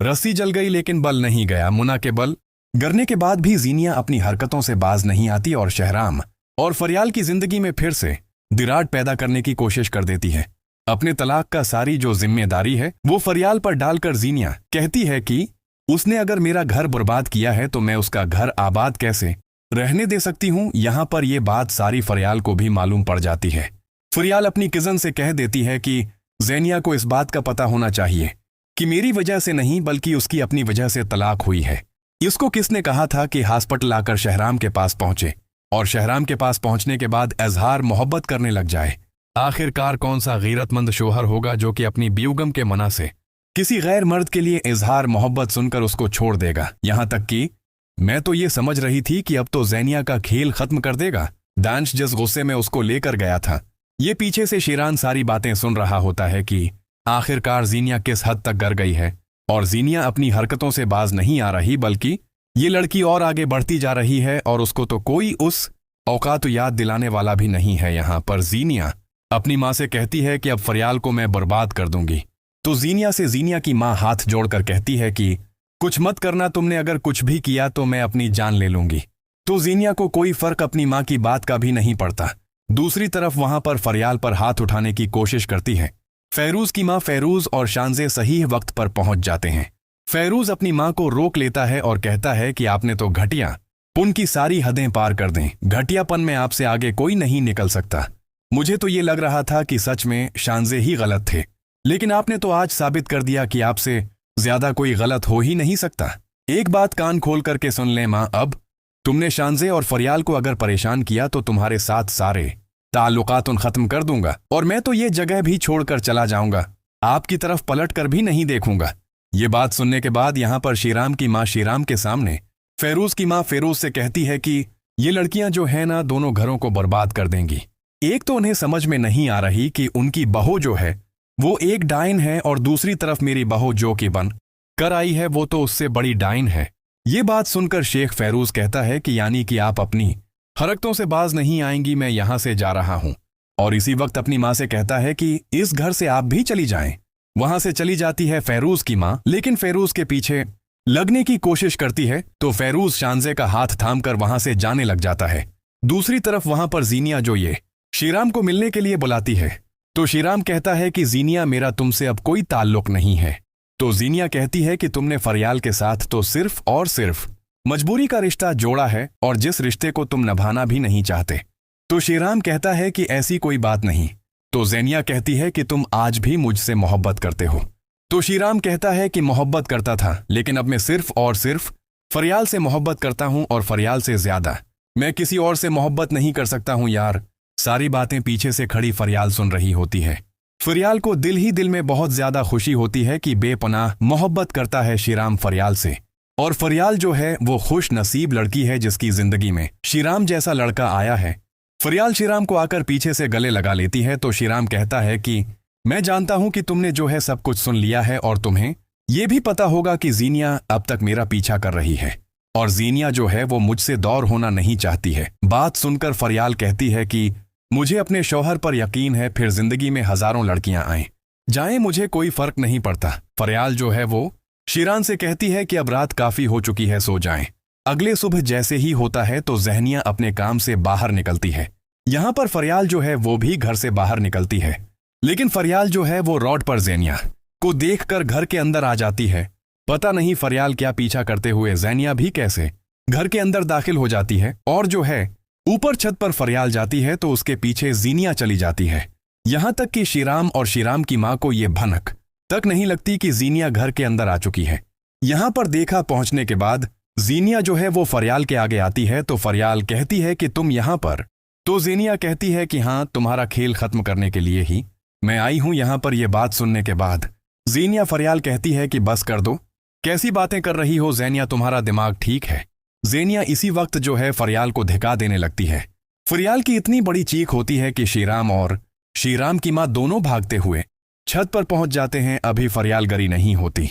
रस्सी जल गई लेकिन बल नहीं गया। मुना के बल गिरने के बाद भी जीनिया अपनी हरकतों से बाज नहीं आती और शहराम और फरियाल की जिंदगी में फिर से दिराड़ पैदा करने की कोशिश कर देती है। अपने तलाक का सारी जो जिम्मेदारी है वो फरियाल पर डालकर जीनिया कहती है कि उसने अगर मेरा घर बर्बाद किया है तो मैं उसका घर आबाद कैसे रहने दे सकती हूँ। यहाँ पर यह बात सारी फरियाल को भी मालूम पड़ जाती है। फरियाल अपनी कजन से कह देती है कि ज़ेनिया को इस बात का पता होना चाहिए कि मेरी वजह से नहीं बल्कि उसकी अपनी वजह से तलाक हुई है। इसको किसने कहा था कि हॉस्पिटल आकर शहराम के पास पहुंचे और शहराम के पास पहुंचने के बाद इजहार मोहब्बत करने लग जाए। आखिरकार कौन सा गैरतमंद शोहर होगा जो कि अपनी बेगम के मना से किसी गैर मर्द के लिए इजहार मोहब्बत सुनकर उसको छोड़ देगा। यहां तक कि मैं तो ये समझ रही थी कि अब तो ज़ेनिया का खेल खत्म कर देगा। दानिश जिस गुस्से में उसको लेकर गया था, ये पीछे से शीरान सारी बातें सुन रहा होता है कि आखिरकार ज़ेनिया किस हद तक गर गई है और ज़ेनिया अपनी हरकतों से बाज नहीं आ रही बल्कि ये लड़की और आगे बढ़ती जा रही है और उसको तो कोई उस औकात याद दिलाने वाला भी नहीं है। यहाँ पर ज़ेनिया अपनी माँ से कहती है कि अब फरियाल को मैं बर्बाद कर दूंगी। तो ज़ेनिया से ज़ेनिया की माँ हाथ जोड़कर कहती है कि कुछ मत करना, तुमने अगर कुछ भी किया तो मैं अपनी जान ले लूंगी। तो ज़ेनिया को कोई फर्क अपनी माँ की बात का भी नहीं पड़ता। दूसरी तरफ वहां पर फरियाल पर हाथ उठाने की कोशिश करती है। फेरूज की माँ फेरूज और शानजे सही वक्त पर पहुंच जाते हैं। फेरूज अपनी माँ को रोक लेता है और कहता है कि आपने तो घटियापन की सारी हदें पार कर दें। घटियापन में आपसे आगे कोई नहीं निकल सकता। मुझे तो ये लग रहा था कि सच में शानजे ही गलत थे, लेकिन आपने तो आज साबित कर दिया कि आपसे ज्यादा कोई गलत हो ही नहीं सकता। एक बात कान खोल करके सुन ले माँ, अब तुमने शानजे और फरियाल को अगर परेशान किया तो तुम्हारे साथ सारे ताल्लुकात खत्म कर दूंगा और मैं तो ये जगह भी छोड़कर चला जाऊंगा, आपकी तरफ पलट कर भी नहीं देखूंगा। ये बात सुनने के बाद यहाँ पर शीराम की माँ शीराम के सामने फेरूज की माँ फेरूज से कहती है कि ये लड़कियां जो है ना दोनों घरों को बर्बाद कर देंगी। एक तो उन्हें समझ में नहीं आ रही कि उनकी बहू जो है वो एक डाइन है और दूसरी तरफ मेरी बहू जो कि बन कर आई है वो तो उससे बड़ी डाइन है। ये बात सुनकर शेख फेरूज कहता है कि यानी कि आप अपनी हरकतों से बाज नहीं आएंगी, मैं यहां से जा रहा हूं। और इसी वक्त अपनी माँ से कहता है कि इस घर से आप भी चली जाएं। वहां से चली जाती है फेरूज की माँ, लेकिन फेरूज के पीछे लगने की कोशिश करती है तो फेरूज शानजे का हाथ थामकर वहां से जाने लग जाता है। दूसरी तरफ वहां पर ज़ेनिया जो ये शीराम को मिलने के लिए बुलाती है तो शीराम कहता है कि ज़ेनिया मेरा तुमसे अब कोई ताल्लुक नहीं है। तो ज़ेनिया कहती है कि तुमने फरियाल के साथ तो सिर्फ और सिर्फ मजबूरी का रिश्ता जोड़ा है और जिस रिश्ते को तुम निभाना भी नहीं चाहते। तो शीराम कहता है कि ऐसी कोई बात नहीं। तो ज़ेनिया कहती है कि तुम आज भी मुझसे मोहब्बत करते हो। तो शीराम कहता है कि मोहब्बत करता था, लेकिन अब मैं सिर्फ और सिर्फ फरियाल से मोहब्बत करता हूं और फरियाल से ज्यादा मैं किसी और से मोहब्बत नहीं कर सकता हूं यार। सारी बातें पीछे से खड़ी फरियाल सुन रही होती है। फरियाल को दिल ही दिल में बहुत ज्यादा खुशी होती है कि बेपनाह मोहब्बत करता है शीराम फरियाल से, और फरियाल जो है वो खुश नसीब लड़की है जिसकी जिंदगी में शीराम जैसा लड़का आया है। फरियाल शीराम को आकर पीछे से गले लगा लेती है तो शीराम कहता है कि मैं जानता हूं कि तुमने जो है सब कुछ सुन लिया है और तुम्हें यह भी पता होगा कि ज़ेनिया अब तक मेरा पीछा कर रही है और ज़ेनिया जो है वो मुझसे दूर होना नहीं चाहती है। बात सुनकर फरियाल कहती है कि मुझे अपने शौहर पर यकीन है, फिर जिंदगी में हजारों लड़कियां आएं जाएं मुझे कोई फर्क नहीं पड़ता। फरियाल जो है वो शीरान से कहती है कि अब रात काफी हो चुकी है, सो जाएं। अगले सुबह जैसे ही होता है तो ज़ेनिया अपने काम से बाहर निकलती है। यहाँ पर फरियाल जो है वो भी घर से बाहर निकलती है, लेकिन फरियाल जो है वो रोड पर ज़ेनिया को देखकर घर के अंदर आ जाती है। पता नहीं फरियाल क्या पीछा करते हुए ज़ेनिया भी कैसे घर के अंदर दाखिल हो जाती है और जो है ऊपर छत पर फरियाल जाती है तो उसके पीछे ज़ेनिया चली जाती है। यहां तक कि शीराम और शीराम की मां को यह भनक तक नहीं लगती कि ज़ेनिया घर के अंदर आ चुकी है। यहां पर देखा पहुंचने के बाद ज़ेनिया जो है वो फरियाल के आगे आती है तो फरियाल कहती है कि तुम यहां पर। तो ज़ेनिया कहती है कि हाँ, तुम्हारा खेल खत्म करने के लिए ही मैं आई हूं। यहां पर यह बात सुनने के बाद ज़ेनिया फरियाल कहती है कि बस कर दो, कैसी बातें कर रही हो ज़ेनिया, तुम्हारा दिमाग ठीक है। ज़ेनिया इसी वक्त जो है फरियाल को धिका देने लगती है। फरियाल की इतनी बड़ी चीख होती है कि शीराम और शीराम की मां दोनों भागते हुए छत पर पहुंच जाते हैं। अभी फरियाल गरी नहीं होती।